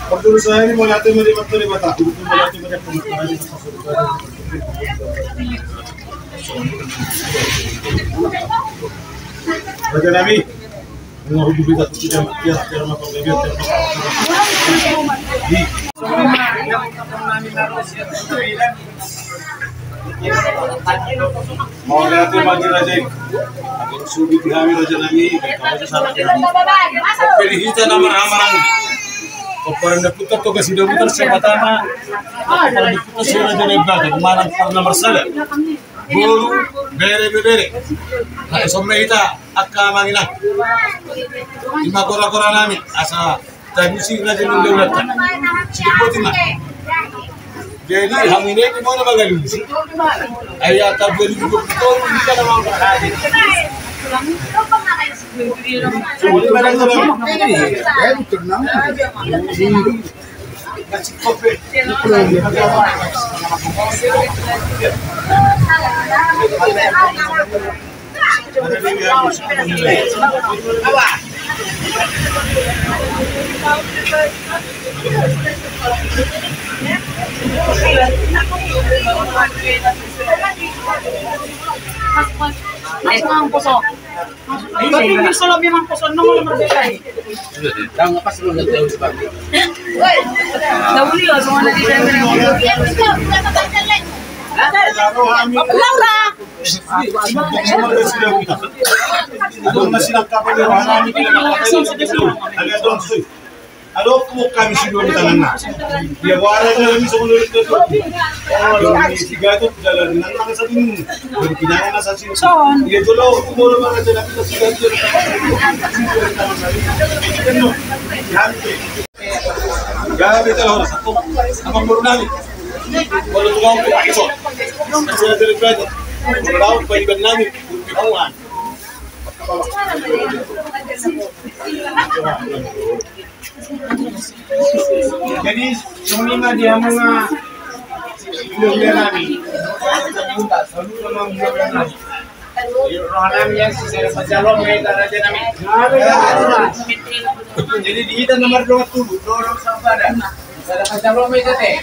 Waktu saya ini mau latih mata, Raja Nabi, mau kita tidak cara makan mau latih bagi Raja, agar sudah dihami Raja Nabi, kalau salah pilih kita nama-nama. Orang deputat to kasih deputat sebatana, orang deputat sih Raja Nabi, kemarin pernah bersalah. Guru bere, nah esok kita akan manginak. Lima kora nami asa tradisi Raja Nabi berkata, sedikit mana. Jadi hari ini di mana bagaimana sih? Ayat tabel itu betul kita nama berkata. Ang puso. Tapi bisa lebih mang puso nang merdeka. Tang pas lu nggak tahu sebab. Dahulu ya semua nanti Laura. Alo kami sudah di tangan dia warna kami sebelum itu tiga itu jalan nang satu ini berpindah nasa sini dia dulu boleh mana jalan kita tiga itu ya betul harus apa murni kalau tuh kamu pakai so saya dari baju tahu baju benami kawan jadi semua dia mga iluminati punta selalu memang iluminati rohanam yang sisa pasalom may Raja Nabi jadi di kita nomor 20 dorong sabada ada pasalom may tete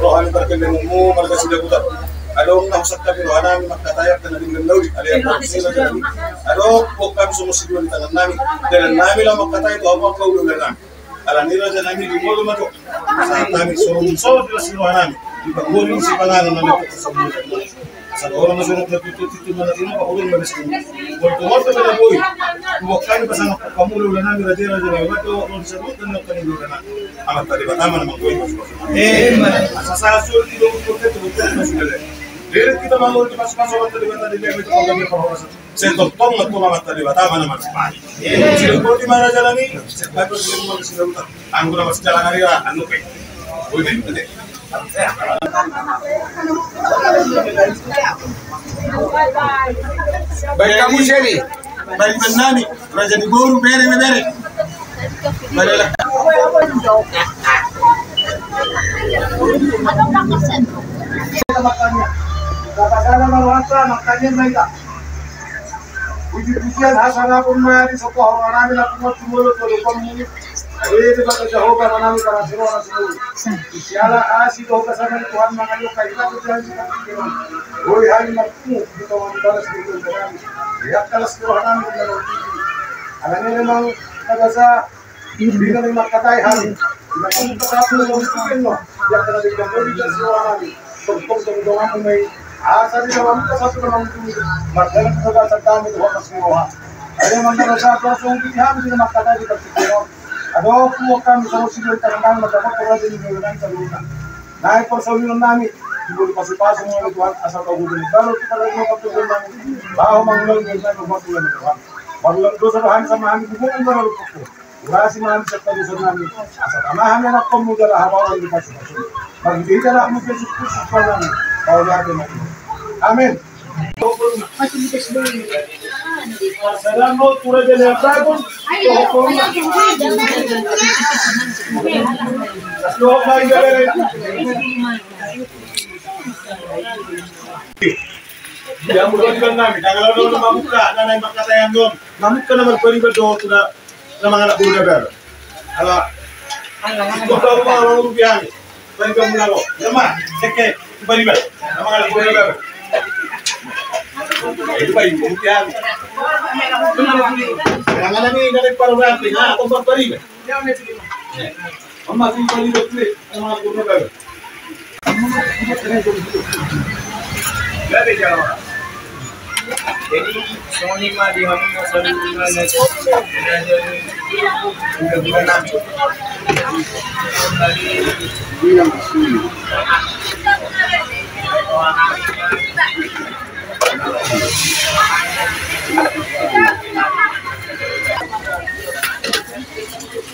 rohani berkenemu mereka sudah putar. Ado na usap kami rohani magkatayak na naging gandawin. Ado po kami sumusiguro di tangan namin. Dahil namin lang magkatayak ito ang mga kaulugan namin. Alam nila dyan namin di mo lumato. Sa namin sumusod nila si rohani. Di pagbuling si pangalan namin ito sa mga sa orang masunod na tutututu na natin ang pakulong manis ko. Kung kumarto ka na boy, kumakani pa sa pamulo na namin radira dyan ay wato kung sa butan ng kanilura na amat tali ba tama naman boy. Sa sasul dito ko ito na sila. Lirit kita mamul di pas-pas amat tali ba tali ba ito kung kami pahawasan. Sa toktong at kumamat tali ba tama naman sa pahay. Sila po di mana jalan ni, ay po sila mo sila utak. Ang guna mas jalan harira, ano pa eh. Uy, hindi. Baik kamu Shelly, baik Benami, Raja Niburu, bere. Balelah. Katakanlah maluasa, makanya mereka. Puji-pujian hasanah pun mari sokoh orang nabi lakukan mulut oleh pemilik. Ini pada Jehovah menami para seruan seluruh. Sialah asih doa sama Tuhan mengayu kita berjalan seperti ini. Boleh hari makmu kita membalas itu dengan lihat kalau Tuhan kami dalam diri. Alangnya memang kagasa dengan lima katai hari. Dengan kamu kesatu memikirkan loh. Yang telah digambar di seruan kami. Tentang doa kami. Asal di dalam kesatu memang itu. Mardalan kita serta Tuhan semua. Ada yang mendapat satu langsung kita di lima katai di tertidur. Ado po kami sa usigal talagang magdapat para din yung ng taluna. Naay por sa ulo namin, siguro pasipasok mo ito asa ka gulo. Pero kita lang mo patuloy namin. Baho mangulang ng mga patuloy ng Tuhan. Paglang do sa bahan sa mahan ko kung ano ko. Wala si mahan sa talusan namin. Asa tamahan na ko mo dala hawakan di pasipasok. Pag-iigalak mo sa Diyos Kristo pa lang, paulatin natin. Amen. Salamat po rin na dragon. Look na yung Yang mulakan namin, kalau naman mamuk ka, nanay makatayan doon. Mamuk ka naman pwede ba doon na mga anak bulo na pero. Ala, ito daw mga mamubihan. Pwede ka mula ko. Nama, seke, pwede ba? Na mga anak bulo na pero. Ito ba yung mamubihan? Kaya nga namin nagparurati na akong pagpari ba? Mama, si pwede ba ito na mga anak bulo na pero. Grabe dyan ako. Jadi, Sony mah di kami mau Sony mana? Bukan nabi.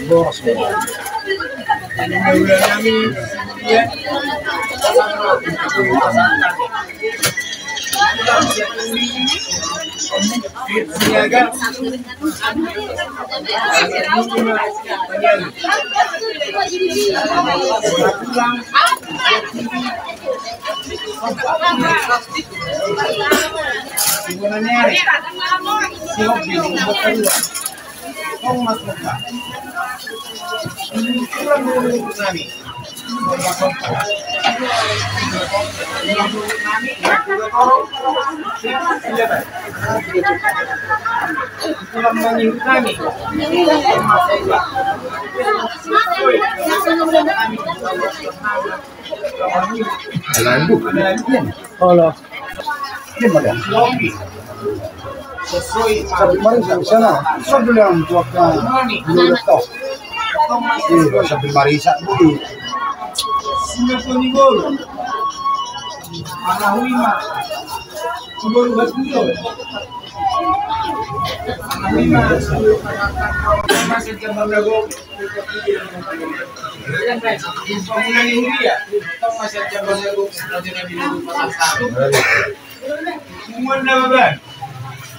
Bos. Hola. Sabi Marisa sana. Sabi lang tuwag na luluto. Sabi Marisa buli. Sino po ni Gol? Anahui ma. Siguro ba dito? Anahui ma. Masih jambang lagu. Pemula ni Huria. Masih jambang lagu. Raja bilang pasal 1. Semua nama kan?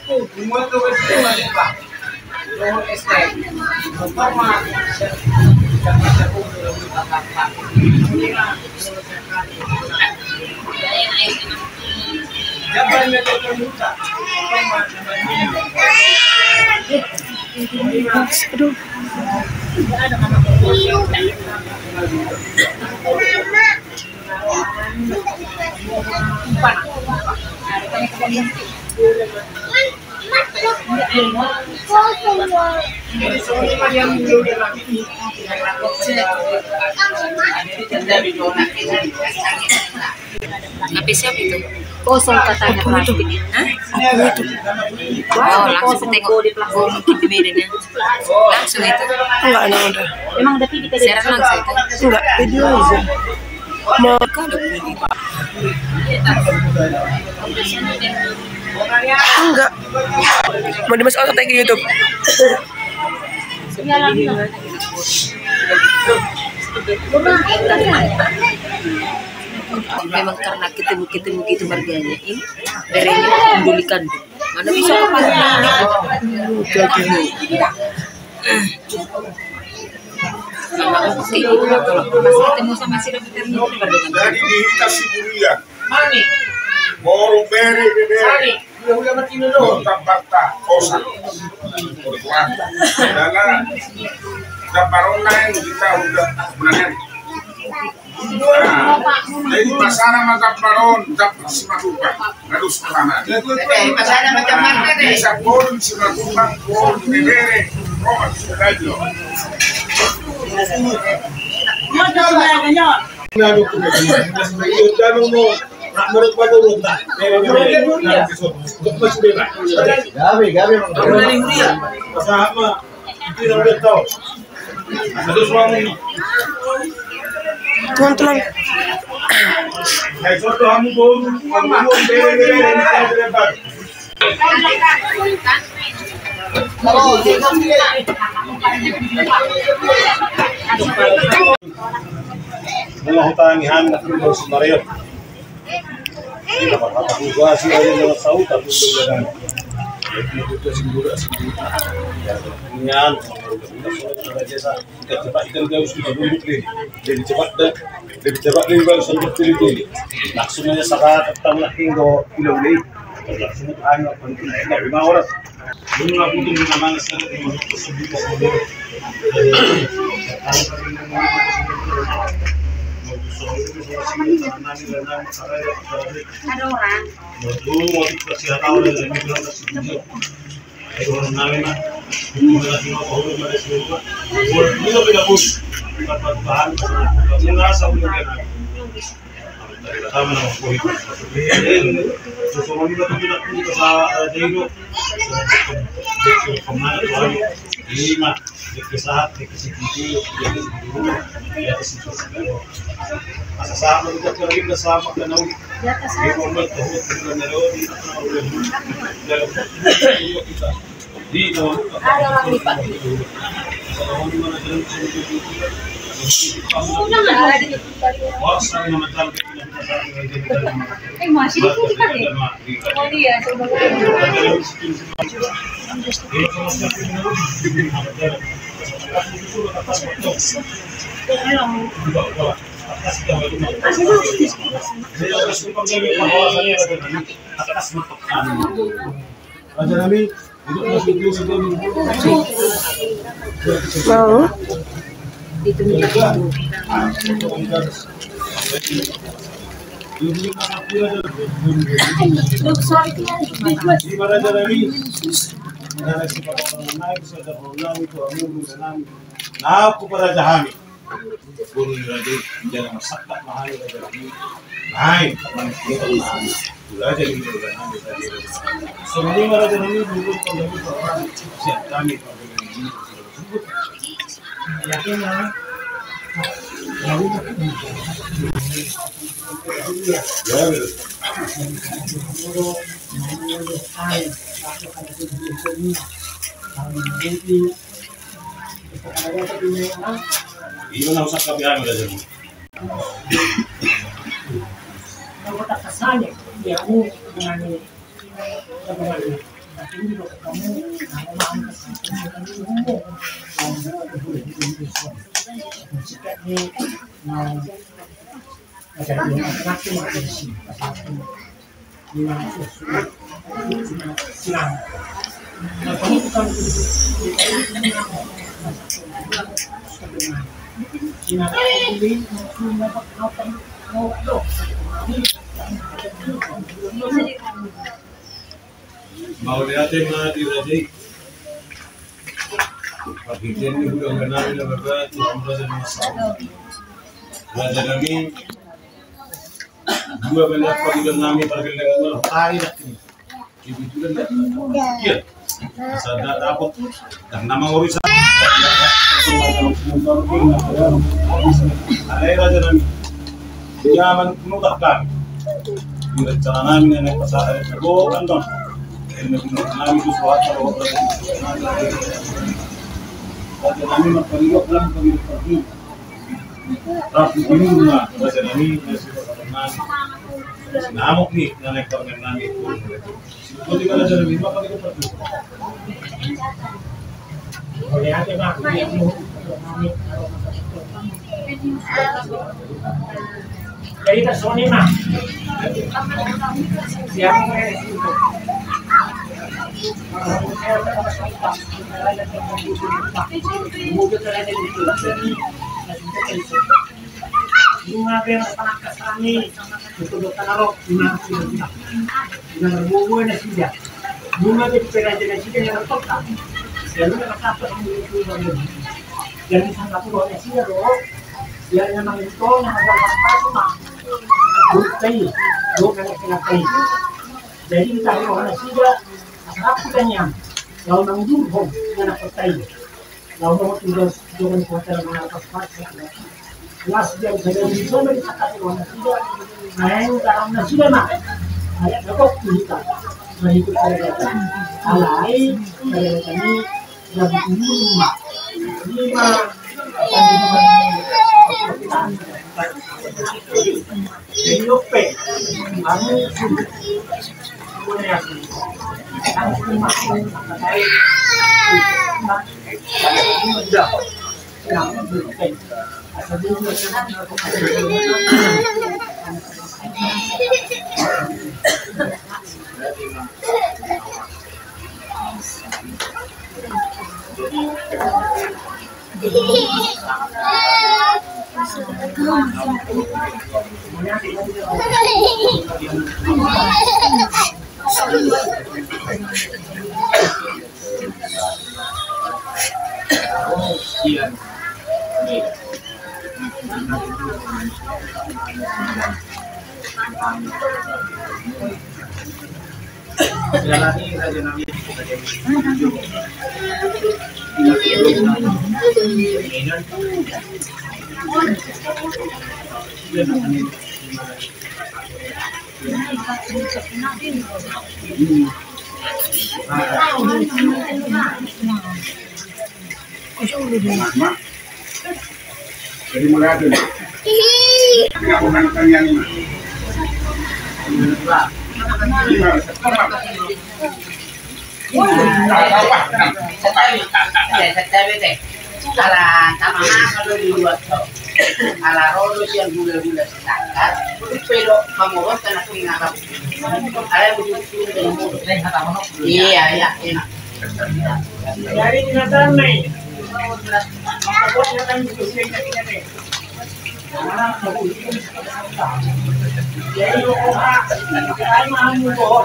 Semua tu betul macam apa? Nomor estate. Pertama, Japan itu terbuka. Aduh. Tapi siapa itu? Kosong katanya plastik. Hah? Wow, langsung tengok di plastik mungkin di medannya. Langsung itu? Enggak ada udah. Emang ada video siaran langsung itu? Enggak, video aja. Mau ada video. Enggak. Mau dimasukin ke YouTube. Memang karena ketemu gitu harganya ini dari ini mendulikan mana bisa kepala sama oke itu kalau masih ketemu sama si dokter ini Jadi dikasih durian. Mani Borong beri. udah mati dulu Bata kosan. Berkuat. Dalam gambaran lain kita udah menangani. Jadi pasaran macam baron, dapat simatupang, harus pertama. pasaran macam mana deh Bisa borin simatupang, borin bebere, romat sudajo. Lalu kita mo, menurut pada lupa. Gabi sama, tidak udah tahu. Ada suami. Teman-teman. Hai soto kamu beri Mengahutangi hamil aku Mario. Kita berkata juga sih ada yang tahu tapi dengan itu sendiri cepat ikan jauh sudah duduk nih jadi cepat nih baru sampai pilih langsungnya saat ketemu lagi go kilo ini langsung hanya penting 5 orang belum aku tunggu namanya sekali untuk sebuah model Ada orang. Dulu motivasi tahu dan lebih bilang tersebut. Orang namin na, lagi mau pada semua. Ini beda bus, dapat bahan. Kami nasa udah kena. Kami nama kuih. Sesuatu kita tidak punya kesalahan itu. Kemana tuh? Lima. Kesahat, kesikuti, ya kesikuti. Asa sama kita lagi bersama karena di kombat tuh kita melodi dalam kita di dalam Ada orang lipat. Masih dilipat ya? Oh iya, coba. Mau? Aku para jahami, guru raja jangan masak mahal raja lagi, naik manusia raja ini juga naik raja. Semua raja ini dulu kalau orang siap kami kalau ini yakin lah. Iya, nggak usah kebiasaan udah jadi. Kalau tak kesannya, dia mau mengenai bagaimana. Tapi ini kalau kamu mau lihatin mana di raja pagkitin ni udah ganari na bagat ang raja ng masawa raja namin dua belas pagkitin namin pagkitin namin tayo natin ibitulan natin iya sada dapat dan namang urusan alay raja namin yaman punutak kami rencana namin na nagpasakay sa go andon namin gusto at raja namin magpalilok lang kami ng pagkitin rapi bingung na raja namin sinamok ni na nagpagkitin namin kung di ka raja namin mapagkitin pagkitin oleh hati mak, dia mau jadi tak soni mak, siap bunga yang panakas kami untuk tanarok bunga sudah dengan bunga yang sudah bunga di perajanan sudah yang tertokat. Jadi nakakapos ang mga yan isang katulong na siya doon. Yan yung mga ito na naglalakpas na bukay. Doon na nakinakay. Jadi kita na siya masarap ko kanya. Law ng dulhong na nakatay. Law ng tulos doon ko sa mga nakakpas. Last year sa galing ito na katulong na siya. Ngayon karang na siya na. Kaya nakok kita. mengikut kerajaan. Alai kerajaan ini lebih lima jadi lope kami Jadi mulai ada tidak bukan yang ini. Ala rodo siang gula-gula sekat, pero pamoros kan aku ngarap. Ala begitu dengan mulut. Iya, iya, enak. dari binatang nih. Aku binatang itu sih kaki-kaki. Jadi ay mamu ko.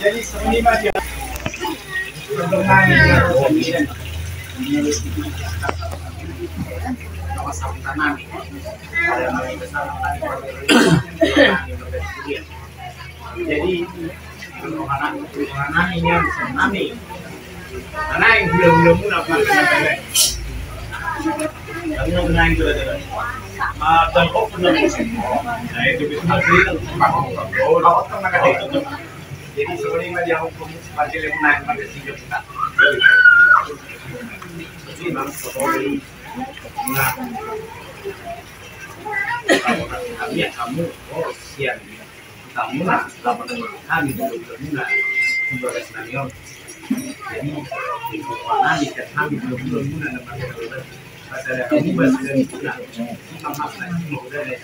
Jadi selima dia Jadi anak ini yang bisa nami. Karena yang gula-gula pun apa kena tapi yang kena itu ada. Dan kok pernah nah itu bisa cerita kalau pernah ada. Jadi sebenarnya dia hukum seperti yang naik pada 3 juta. Jadi memang sekolah nah kamu siang kamu lah 8 kali dulu bulan 12 miliar. Jadi itu nanti kami belum bulan dapat ada kamu masih dari bulan sama lagi mau udah dari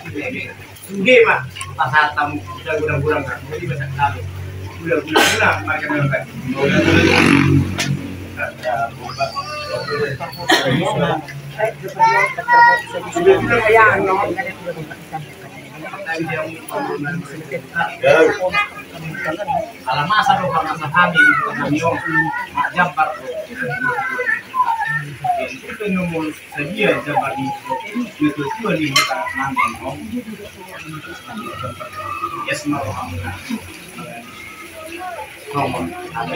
sini mah pasal tamu udah kurang kan jadi banyak kali udah makan apa alamasa lo karena kami jambar itu nomor sedia jambar itu tuh di mana ya semua orang nomor ada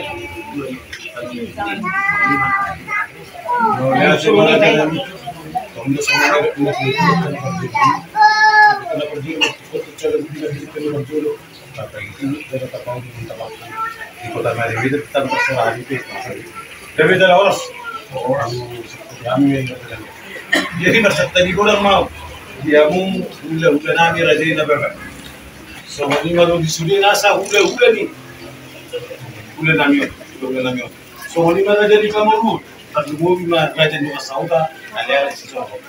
di kota Malang itu tetap terserah itu. Tapi ada orang kami jadi masa tadi kurang mau dia mau udah nami rajin apa so ini malu disudi nasa udah nih udah nami so ini mana jadi kamu tapi mau bima rajin juga sauda ada sesuatu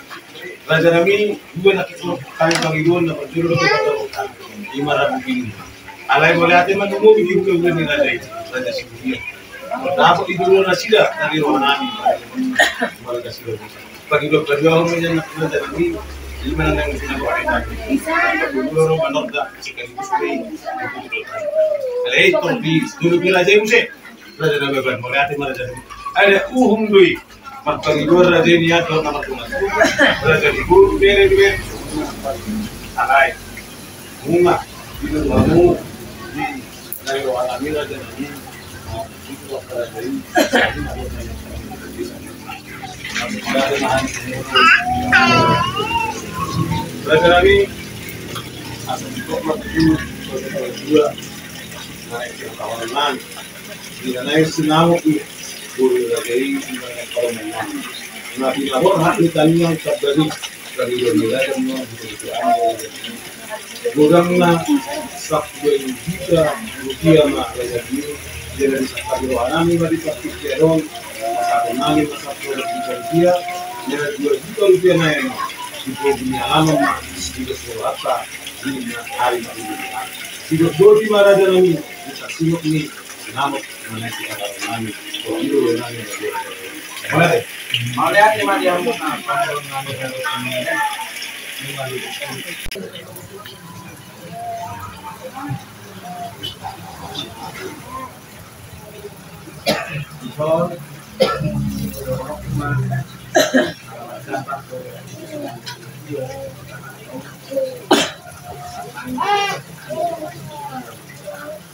raja nami dua nak itu kami bagi dua nak juru kita 500 ini alai boleh hati mana mau bikin udah nih raja sih dapat itu dulu nasida dari orang nami mereka sudah bagi dokter juga orang yang nak dari ini mana yang kita buat ini bisa dulu orang menolak sekali sekali Alay, torbi, dulu pila jay muse. Raja na beban, mo ati maraja. Ada dui. Martangigor raja niya to na matunan. Raja di guru bere bere. Alay. Muma, itu mamu. Dari alami raja ni. Itu raja ni. Raja Nabi asal cukup maju dua naik ke kawanan tidak naik senau ini boleh lagi dengan kawanan nabi lahor hati tanya kabari dari dunia dan Gudangna sakben juta rupiah mah lagi jadi sekali anami bagi praktik keron anami masuk rupiah jadi 2 juta rupiah naik itu punya alam mah tidak serata ini hari ini tidak dodi maraja nami bisa sinok ni nama menaiki anami itu nami boleh mau lihat ni dia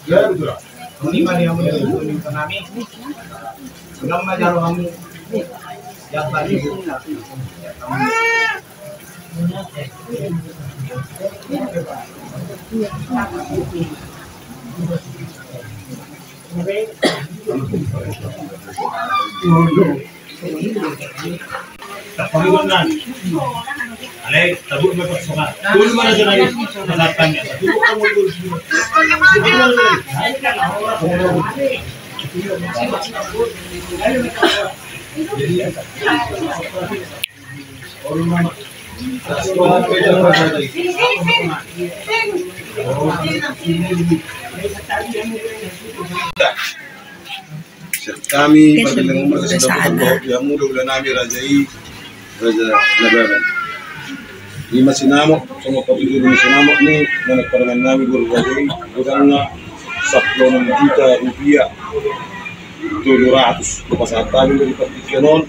ya betul. Ini mana yang menjadi kami? Belum majalah kami. Yang tadi Panginoon alay, tabuk mo pagsungat. Dulu mana dyan ay nalapan niya. Tabuk ka mo dulu. Kami pagdalang umur sa Sinamu, yang muda udah nami rajai Raja Nababan. Lima Sinamo, sama pagdalang ni Sinamo ni nagkaroon nami guru rajai, udang na 10 juta rupiah. 700 lepas kami dari pertikaian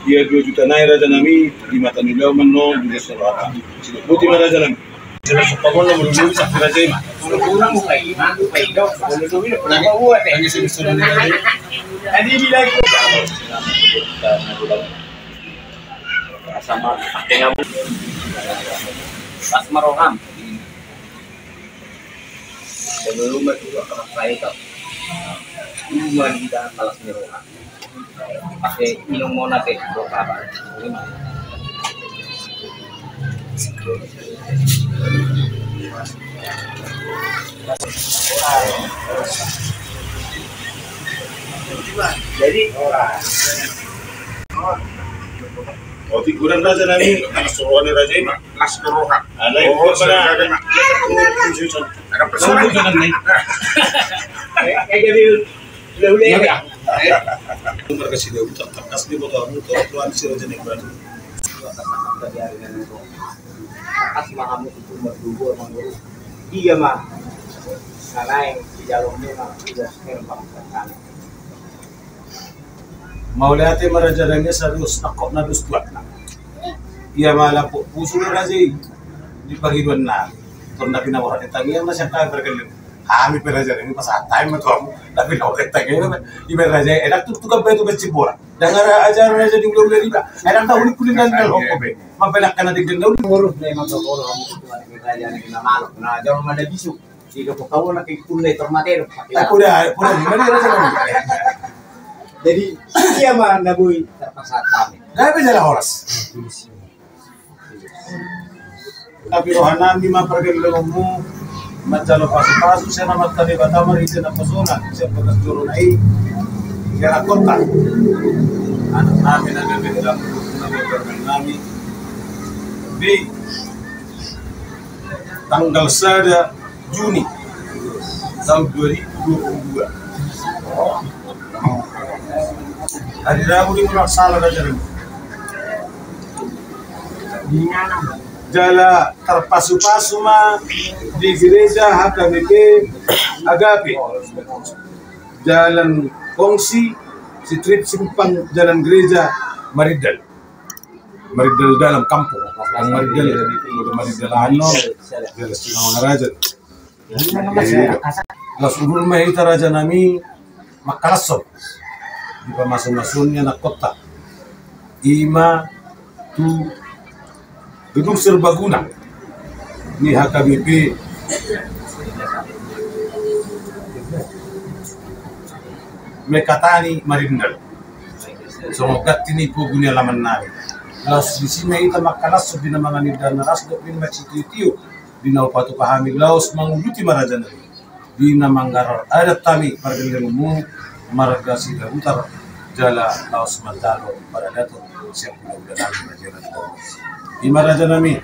dia 2 juta naira raja nami 5 tanila mano di Surabaya. Buti raja nami. Sila sa pagod na mulunod sa raja ima. Kurang kayo, daw. Mulunod na buhat eh. Ang sinusunod nila. Hindi bilang ko. Sama dengan Mas Maroham. Sebelum itu akan saya tahu. Iwan di dalam kelas Maroham. Pakai minum monate berapa? Jadi Figuran raja nami anak suruhan raja ini Mas Maroham. alay pada Ada personal jangan naik Udah ya. berkasih dia utak kas di bawah muka tuan si raja nih berarti Kas mahamu itu berdua menurut dia mah. Karena yang di dalamnya mah sudah serba kami. mau lihat maraja nami sarus nakok na dus tuat na iya malah puso ni raja di pagidwan na turun na pinawaran itang iya masya tayo berkelim kami peraja nami pasatay mo to tapi nawaran itang iya iba raja enak tuh tukang beto becibora dengar ajar raja di ulah riba enak tahu ni kulin dan hoko be mabalak ka na tignan daw Ngurus na yung magkakoro ang kaya na kinamalok na dyan mga bisu. Sino ko kawo na kay kulay tormatero. pura gimana raja nami Jadi iya mah nabuy terpaksa kami. Dahil jalan oras. Tapi rohanan di mapergelaran mo, macalo pasu-pasu siya na magtabi batamar isi na pasona, siya pagkasuro na kaya kota. Anak namin ang gagawin na gagawin namin. B. Tanggal 1 Juni tahun 2022. Hari Rabu di Pulau Salah aja nih. Di mana? jala terpasu-pasu di gereja HKBP Agape, Jalan Kongsi, Street Simpang, Jalan Gereja Maridal dalam kampung, Maridal Ano, Jalan Singawan Raja. Las ulul mahita raja nami makalasot di pemasun-masunnya na kota ima tu gedung serbaguna ni HKBP Mekatani Marindal. Semoga tini pugunya laman nari. Laos di sini kita makalasot di nama nganida naras do bin macitiu di naupatu pahami laos manguluti marajan di Manggarar ada tami pargelemu marga sida utar jala laos mandalo pada dato siap udah nami majerat di maraja nami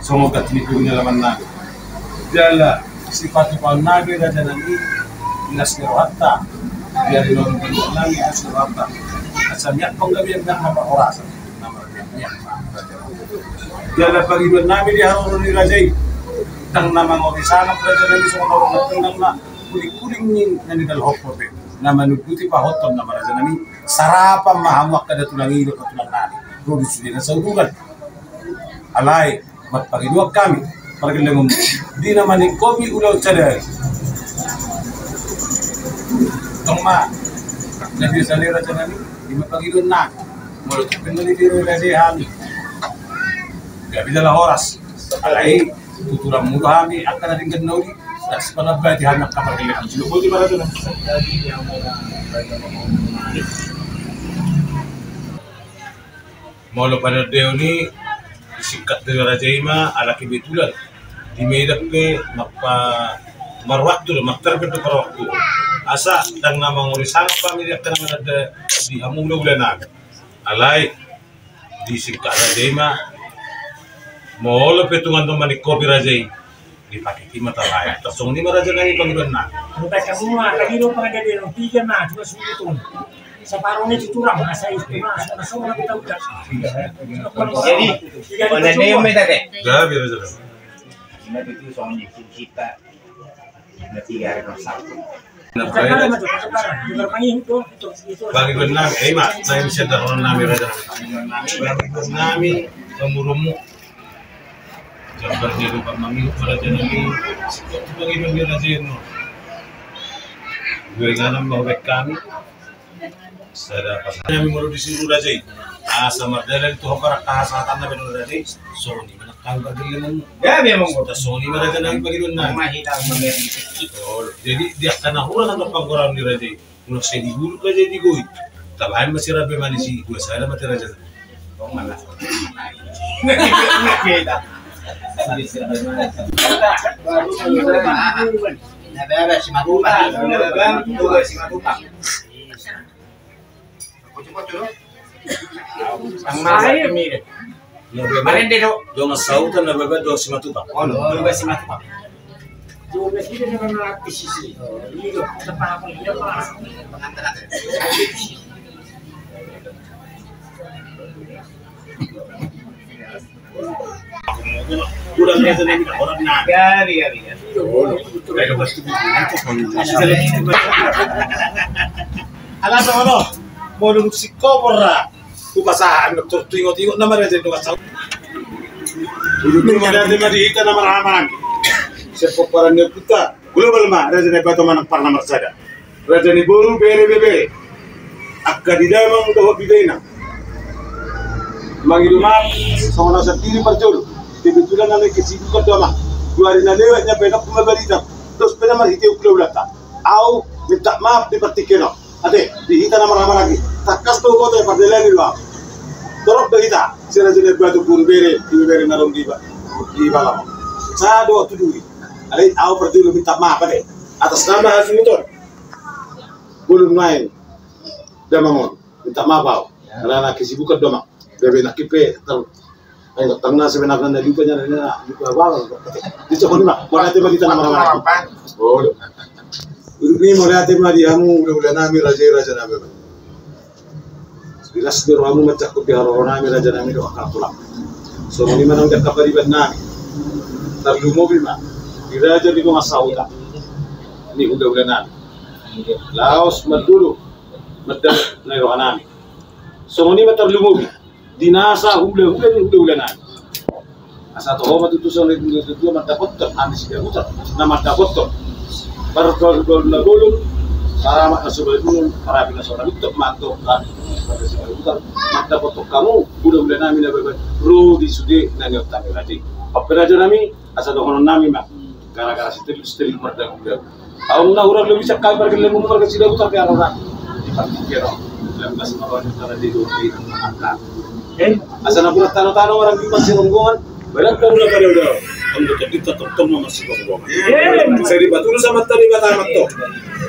semoga tinipunya laman nami jala sifat pau nabi raja nami inas hatta biar non nami asal hatta asamnya penggabian dah apa orasa nama dia jala pagi nami di harun di rajai tang nama ngopi sana raja nami semua orang tentang na kuling ning nani dal hokpote nama nubuti pa hoton nama raja nami sarapa mahamak kada tulangi do tulang nani produksi dina saudugan alai mat pagi dua kami pargelengum di nama ni kopi ulau cadai tongma nabi sali raja nami di pagi dua na mulut penali di raja hami gabi dala horas alai tuturam mudami akan ada tingkat naudi tak sepanabati hanak kapal kalian lupa di mana tu molo pada deoni sikat dari Raja Ima ala kebetulan di medak ke mapa marwaktu maktar ke waktu asa dan nama ngori sangpa medak kan ada di hamula ulanan alai di sikat Raja Ima molo petungan teman di kopi Rajai dipakai timah terlayak tersong ni maraja nani panggilan na bukan semua lagi lo pengadilan lo tiga na cuma sebutun separuhnya diturang masa itu masa semua kita udah jadi mana nih yang beda deh dah biar aja nanti itu soalnya kita nanti ada satu bagi benar mak saya bisa daron nami raja nami pemurumu gambar dia lupa mami raja nami bagi benar raja no gue nganam bahwa kami sada pasanya kami mau disuruh raja sama dari itu hokar kahasatan nabi raja soni menakal berdiri ya memang kita soni raja nami bagi benar jadi dia karena orang atau panggoran di raja udah sedih dulu raja di gue tabahan masih rapi manisi gue saya mati raja oh malas Nababa si Matupa. Nababa si Matupa. Ang mahal kami. Marin din ho. Yung masautan nababa do si Matupa. Oh, nababa si Matupa. Juga sih dia memang aktif sih. Ini apa apa dia pas. Kurang dia sendiri orang nak. Gari. Alas ano? Modung psikopora. Kupasahan dokter tingo-tingo nama raja do kasau. Dulu ada di nama raman. Sepoparan kita. Global ma raja ne bato manang parna marsada. Raja ni boru bere. Akka di damang do bidena. Mangidu maaf, sama nasa tiri perjol. Kebetulan kami kesibukan doa. 2 hari lewatnya benak kumabarita. Terus pernah marhiti uklo ulata. Au minta maaf di partikeno. Ade, dihita nama ramah lagi. Takas tuh kota yang pardelan di luar. Dorok dihita. Sila jenis batu bere narong di balam. Saya doa tudui. Ade, au perjol minta maaf ade. Atas nama hasil motor. Belum main. Damangon. Minta maaf au. Karena kesibukan doa. Bebe nakipe tangna sebenarnya na lupa niya na lupa bawal dito ko nima mo natin magita na marami oh ni mo natin mariamu ulah nami raja nami bilas di ruamu macak ko biharo nami raja nami do akapula So ni manang kakabariban namin. Tarlumobi ma. Diraja di mga sauta. Ni udah namin. Laos maduro. Madal na irohan namin. So ni matarlumobi. Dinasa hula ni udah namin. Asa to matutusan ni udah matapot kami sila utak na matapot to. Para gol na golong para makasubay mo para pinasora utak mato ka. Para sila utak matapot kamu udah namin na bebas. Ro di sude na niyo tayo lagi. Paperaja namin asa doon namin ma. Gara-gara still perdang udah. Ang nahurag lebih sakal pergi lemu pergi sila utak kaya orang. Di partikero. Lampas mawan para di doon angka. Asa na pura tano-tano orang di pasir ronggongan. Balang kamu na pada udah. Ang kita totoo masih ronggongan. Saya dibatul sama tadi batamat to.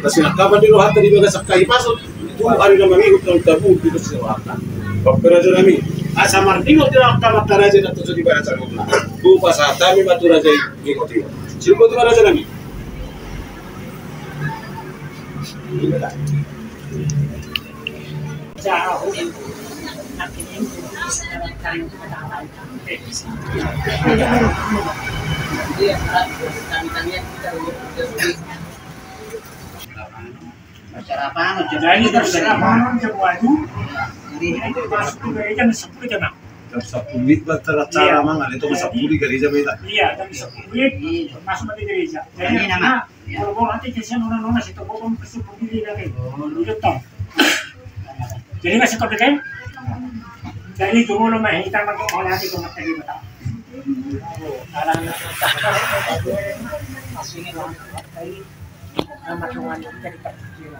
Kasi nakaban di rohat tadi baga sakay pasok. Itu hari na mangigot ng tabu dito sa rohat. Paperaja namin. Asa martingo di kamat taraja na to di baraja mo. Bupa sa tami maturaja gingotiyo. Sino ba turaja namin? Acara apa? Jadi terserah semuanya. Jadi itu masuk ke jam 10 jam. Jam 10 cara mangan itu jam 10 gereja beda. Iya, jam 10 masuk di gereja. Jadi kalau nanti kesian nona situ bom kesuk diri lagi. Jadi masih kau kan? Jadi dulu lo main kita mau nanti kau nak pergi betul. Karena masih ini orang tadi nama Tuhan kita dipercaya.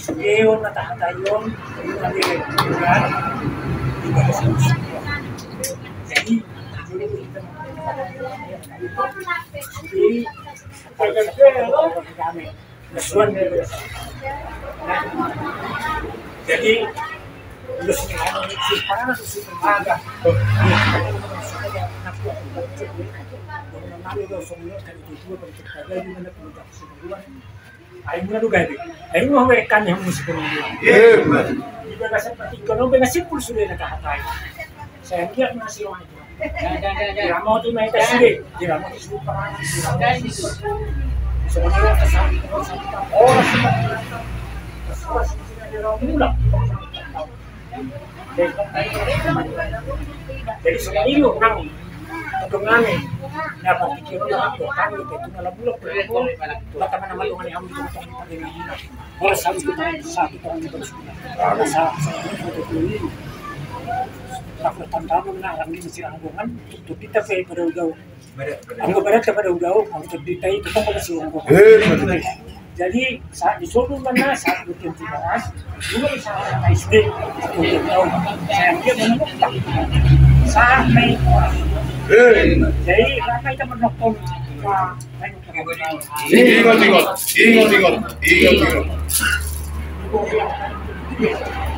Ngayon natahatayon kami nagtugan di bawah solusi. Jadi jadi ay muna do gabi ay mo hawe kan yang musik ko iba kasi pati ko no benga simple sulit nakahatay saya kira na siya ito ya mo to may tasiri ya mo to para so ano ka sa oras mula jadi selalu nang namin na pagkikiro na ako kami ito nalabulok ko wala ka naman yung ang dito sa pagkikiro oras sa gusto tayo sa ito ang dito sa pagkikiro ako tanda mo na ang dito sila hanggungan ito dito sa ipadaw ang kabarat sa padaw ang ito dito ito kung mga siya hanggungan jadi saat disuruh mana saat bikin tibaras juga bisa SD untuk tahu saya dia menentukan saat main jadi apa itu menentukan Ingat.